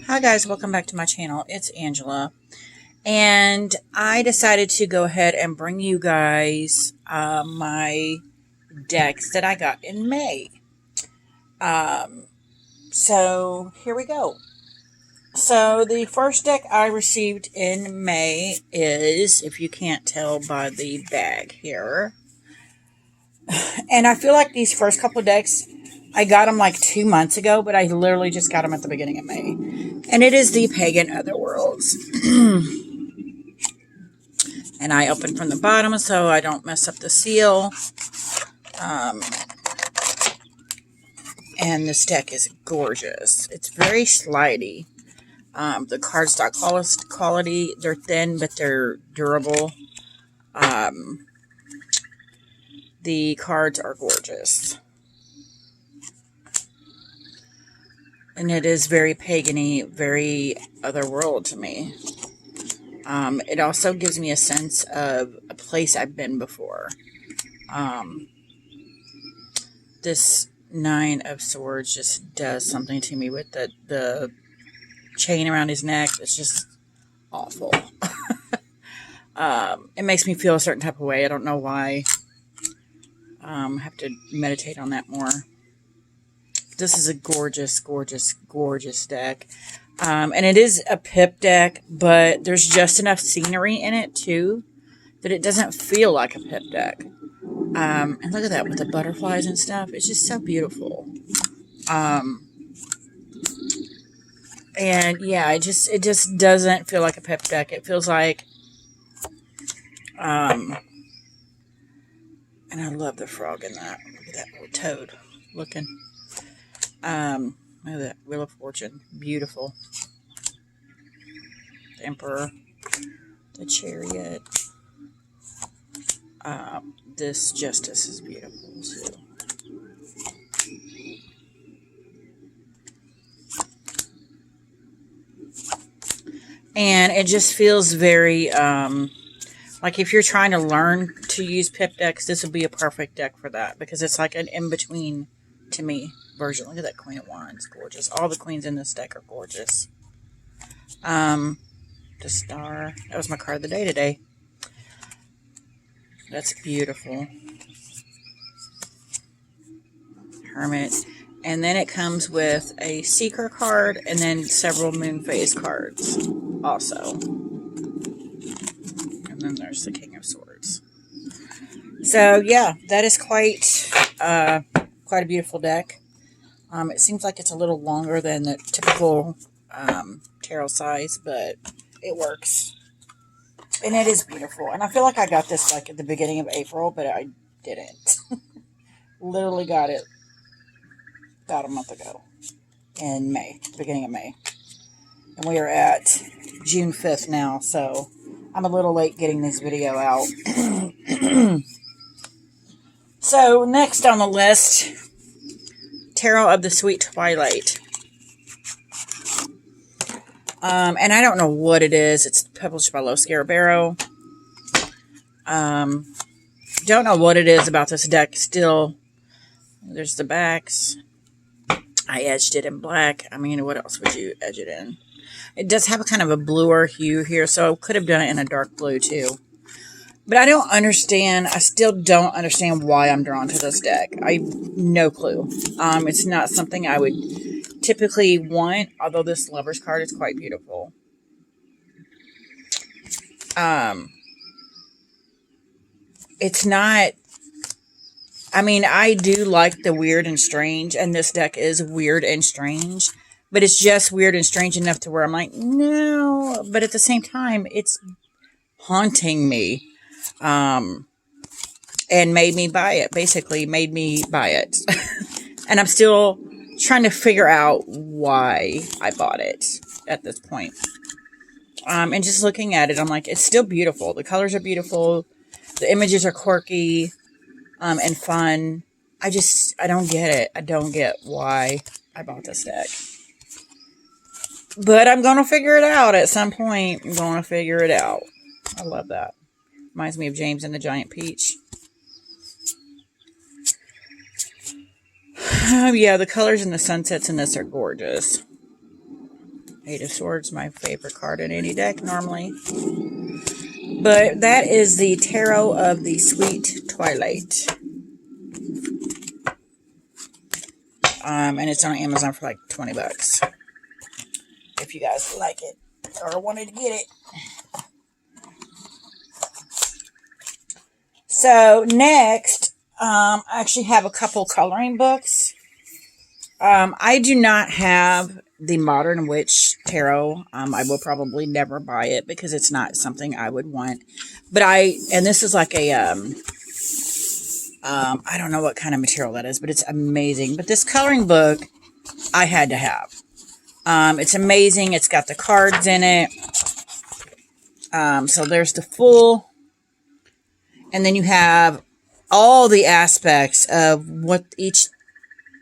Hi guys, welcome back to my channel. It's Angela, and I decided to go ahead and bring you guys my decks that I got in May. So here we go. So the first deck I received in May is, if you can't tell by the bag here, and I feel like these first couple of decks, I got them like 2 months ago, but I literally just got them at the beginning of May. And it is the Pagan Otherworlds. And I opened from the bottom so I don't mess up the seal. And this deck is gorgeous. It's very slidey. The cardstock quality, they're thin, but they're durable. The cards are gorgeous. And it is very pagan-y, very otherworld to me. It also gives me a sense of a place I've been before. This Nine of Swords just does something to me with the chain around his neck. It's just awful. It makes me feel a certain type of way. I don't know why. I have to meditate on that more. This is a gorgeous, gorgeous, gorgeous deck. And it is a pip deck, but there's just enough scenery in it, too, that it doesn't feel like a pip deck. And look at that with the butterflies and stuff. It's just so beautiful. And, yeah, it just doesn't feel like a pip deck. It feels like... and I love the frog in that. Look at that little toad looking. Look at that Wheel of Fortune. Beautiful. The Emperor. The Chariot. This Justice is beautiful too. And it just feels very, like if you're trying to learn to use pip decks, this would be a perfect deck for that. Because it's like an in-between, to me, version. Look at that Queen of Wands. Gorgeous. All the queens in this deck are gorgeous. The Star. That was my card of the day today. That's beautiful. Hermit. And then it comes with a Seeker card and then several Moon Phase cards also. And then there's the King of Swords. So, yeah, that is quite a beautiful deck. It seems like it's a little longer than the typical tarot size, but it works. And it is beautiful. And I feel like I got this like at the beginning of April, but I didn't. Literally got it about a month ago in May, beginning of May. And we are at June 5th now, so I'm a little late getting this video out. So, next on the list, Tarot of the Sweet Twilight. And I don't know what it is. It's published by Los Scarabaro. Don't know what it is about this deck still. There's the backs. I edged it in black. I mean, what else would you edge it in? It does have a kind of a bluer hue here, so I could have done it in a dark blue too. But I don't understand. I still don't understand why I'm drawn to this deck. No clue. It's not something I would typically want, although this Lover's card is quite beautiful. It's not... I mean, I do like the weird and strange, and this deck is weird and strange. But it's just weird and strange enough to where I'm like, no. But at the same time, it's haunting me. And made me buy it. Basically, made me buy it. And I'm still trying to figure out why I bought it at this point. And just looking at it, I'm like, it's still beautiful. The colors are beautiful. The images are quirky and fun. I don't get it. I don't get why I bought this deck. But I'm going to figure it out at some point. I'm going to figure it out. I love that. Reminds me of James and the Giant Peach. Yeah, the colors and the sunsets in this are gorgeous. Eight of Swords, my favorite card in any deck normally. But that is the Tarot of the Sweet Twilight. And it's on Amazon for like 20 bucks. If you guys like it or wanted to get it. So next, I actually have a couple coloring books. I do not have the Modern Witch Tarot. I will probably never buy it because it's not something I would want. But and this is like a, I don't know what kind of material that is, but it's amazing. But this coloring book, I had to have. It's amazing. It's got the cards in it. So there's the full, and then you have all the aspects of what each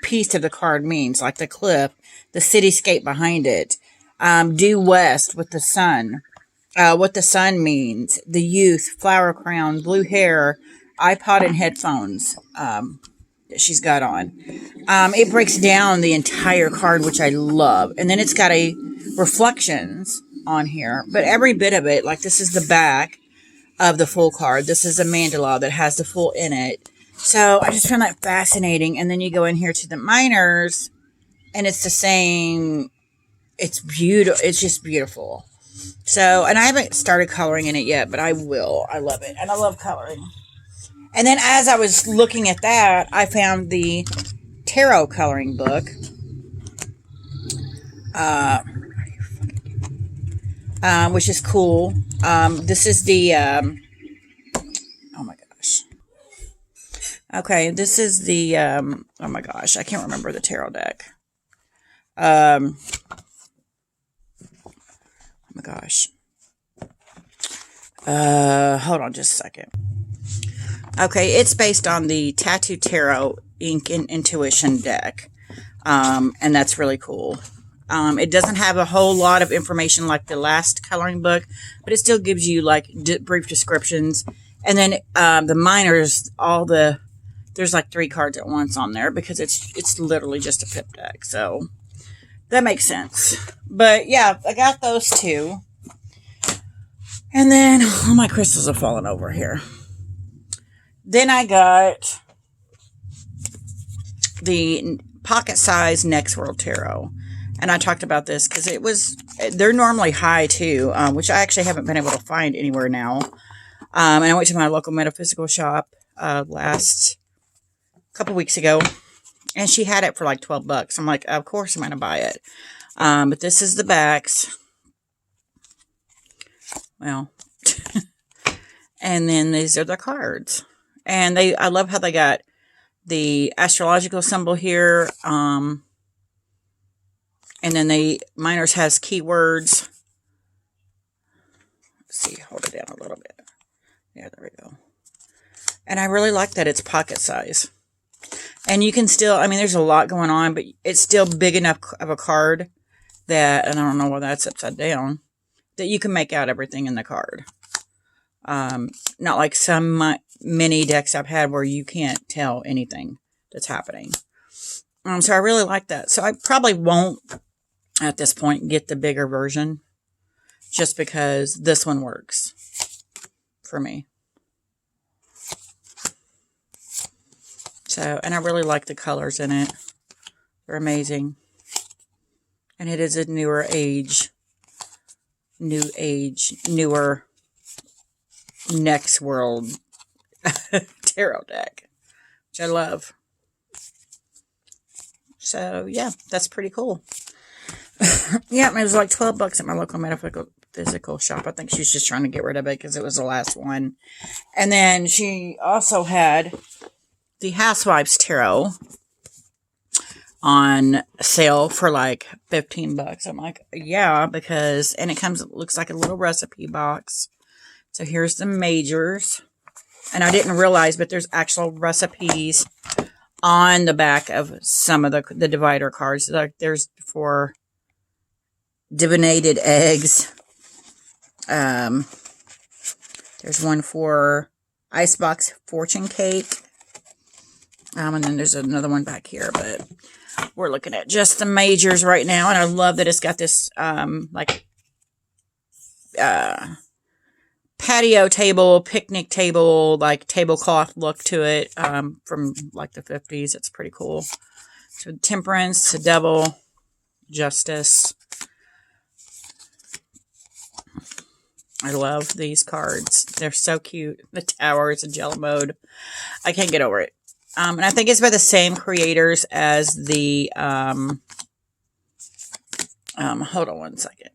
piece of the card means, like the cliff, the cityscape behind it, due west with the sun, what the sun means, the youth, flower crown, blue hair, iPod and headphones that she's got on. It breaks down the entire card, which I love. And then it's got a reflections on here, but every bit of it, like this is the back of the full card. This is a mandala that has the full in it. So I just found that fascinating. And then you go in here to the minors, and it's the same. It's beautiful. It's just beautiful. So, and I haven't started coloring in it yet, but I will. I love it. And I love coloring. And then as I was looking at that, I found the tarot coloring book. Which is cool. This is the, oh my gosh. Okay, this is the, oh my gosh, I can't remember the tarot deck. Oh my gosh. Hold on just a second. Okay, it's based on the Tattoo Tarot Ink and Intuition deck. And that's really cool. It doesn't have a whole lot of information like the last coloring book, but it still gives you like brief descriptions. And then the minors, there's like 3 cards at once on there because it's literally just a pip deck. So that makes sense. But yeah, I got those 2. And then all my crystals have fallen over here. Then I got the pocket size Next World Tarot. And I talked about this because they're normally high too, which I actually haven't been able to find anywhere now. And I went to my local metaphysical shop last couple weeks ago, and she had it for like 12 bucks. I'm like, of course I'm going to buy it. But this is the backs. Well, and then these are the cards. And I love how they got the astrological symbol here. And then minors has keywords. Let's see, hold it down a little bit. Yeah, there we go. And I really like that it's pocket size. And you can still, I mean, there's a lot going on, but it's still big enough of a card that, and I don't know why that's upside down, that you can make out everything in the card. Not like some mini decks I've had where you can't tell anything that's happening. So I really like that. So I probably won't, at this point, get the bigger version just because this one works for me. So, and I really like the colors in it. They're amazing. And it is a newer Next World tarot deck, which I love. So, yeah, that's pretty cool. Yeah, it was like 12 bucks at my local metaphysical shop. I think she's just trying to get rid of it because it was the last one. And then she also had the Housewives Tarot on sale for like 15 bucks. I'm like, yeah, because, and it looks like a little recipe box. So here's the majors. And I didn't realize, but there's actual recipes on the back of some of the divider cards. Like there's for divinated eggs. There's one for icebox fortune cake. And then there's another one back here, but we're looking at just the majors right now. And I love that it's got this, like, patio table, picnic table, like tablecloth look to it, from like the 50s. It's pretty cool. So Temperance, the Devil, Justice. I love these cards. They're so cute. The Tower is in jello mode. I can't get over it. And I think it's by the same creators as the, hold on one second.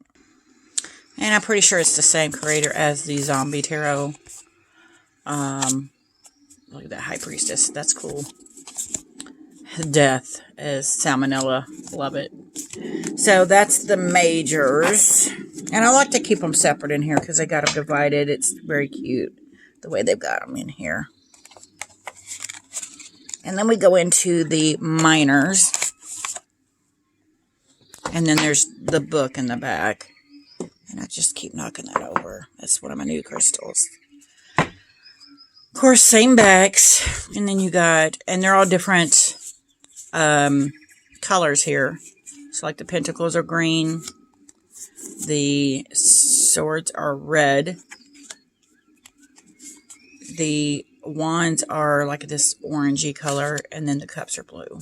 And I'm pretty sure it's the same creator as the Zombie Tarot. Look at that High Priestess. That's cool. Death is Salmonella. Love it. So that's the majors. And I like to keep them separate in here because they got them divided. It's very cute the way they've got them in here. And then we go into the minors. And then there's the book in the back. And I just keep knocking that over. That's one of my new crystals. Of course, same backs. And then you got, and they're all different colors here. So like the pentacles are green. The swords are red. The wands are like this orangey color. And then the cups are blue.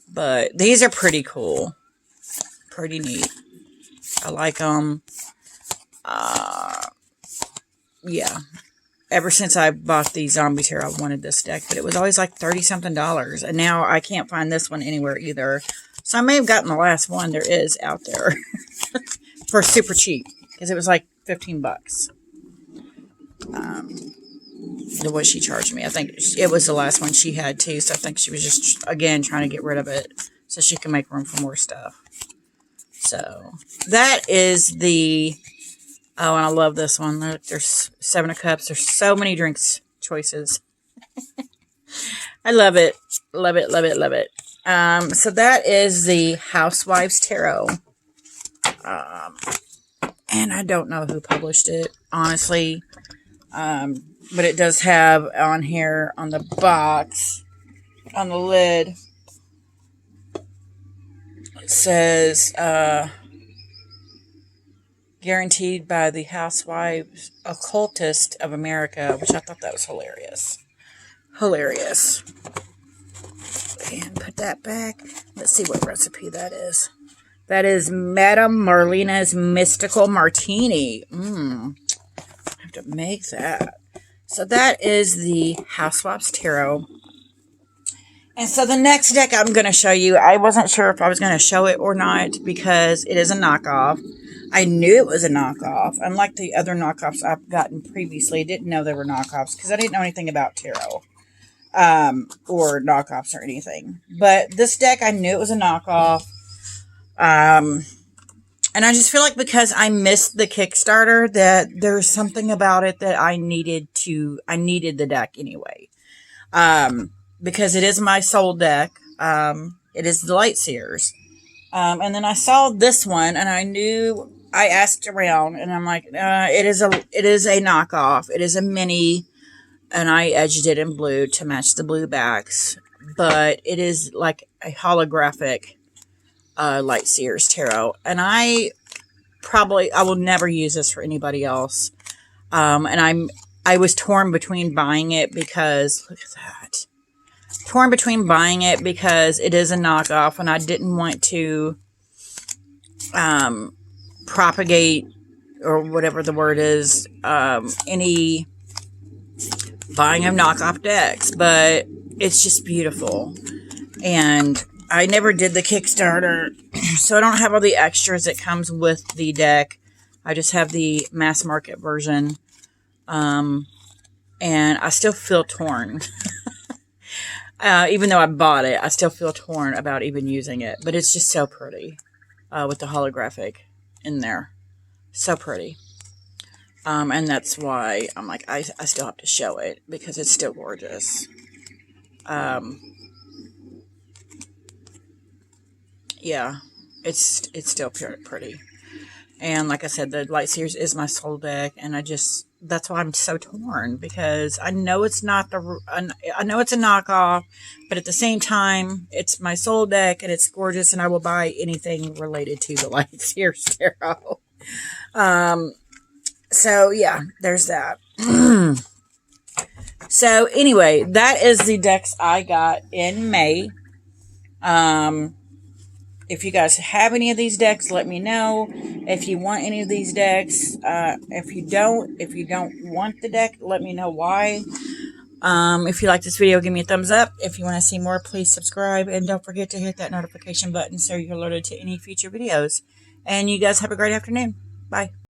But these are pretty cool. Pretty neat. I like them. Yeah. Ever since I bought the Zombie Tarot, I wanted this deck. But it was always like $30-something. And now I can't find this one anywhere either. So I may have gotten the last one there is out there. For super cheap. Because it was like 15 bucks. What she charged me. I think it was the last one she had too. So I think she was just, again, trying to get rid of it. So she can make room for more stuff. So that is the, oh, and I love this one. Look, there's 7 of Cups. There's so many drinks choices. I love it. Love it, love it, love it. So that is the Housewives Tarot. And I don't know who published it, honestly. But it does have on here, on the box, on the lid, it says, guaranteed by the Housewives Occultist of America, which I thought that was hilarious. Hilarious. And put that back. Let's see what recipe that is. That is Madame Marlena's Mystical Martini. I have to make that. So that is the Housewives Tarot. And so the next deck I'm going to show you, I wasn't sure if I was going to show it or not because it is a knockoff. I knew it was a knockoff. Unlike the other knockoffs I've gotten previously, I didn't know they were knockoffs because I didn't know anything about tarot. Or knockoffs or anything. But this deck, I knew it was a knockoff. And I just feel like because I missed the Kickstarter, that there's something about it that I needed the deck anyway. Because it is my soul deck. It is the Light Sears. And then I saw this one and I knew, I asked around and I'm like, it is a knockoff. It is a mini. And I edged it in blue to match the blue backs. But it is like a holographic Light Sears Tarot. And I will never use this for anybody else. And I was torn between buying it because, look at that. Torn between buying it because it is a knockoff and I didn't want to propagate, or whatever the word is, any buying of knockoff decks, but it's just beautiful. And I never did the Kickstarter, so I don't have all the extras that comes with the deck. I just have the mass market version. And I still feel torn. Even though I bought it, I still feel torn about even using it. But it's just so pretty with the holographic in there. So pretty. And that's why I'm like, I still have to show it because it's still gorgeous. Yeah, it's still pretty. And like I said, the Light Sears is my soul deck. And I just, that's why I'm so torn, because I know it's not I know it's a knockoff, but at the same time, it's my soul deck and it's gorgeous, and I will buy anything related to the Light Sears Tarot. So yeah, there's that. So anyway, that is the decks I got in May. If you guys have any of these decks, let me know. If you want any of these decks, if you don't want the deck, let me know why. If you like this video, give me a thumbs up. If you want to see more, please subscribe. And don't forget to hit that notification button so you're alerted to any future videos. And you guys have a great afternoon. Bye.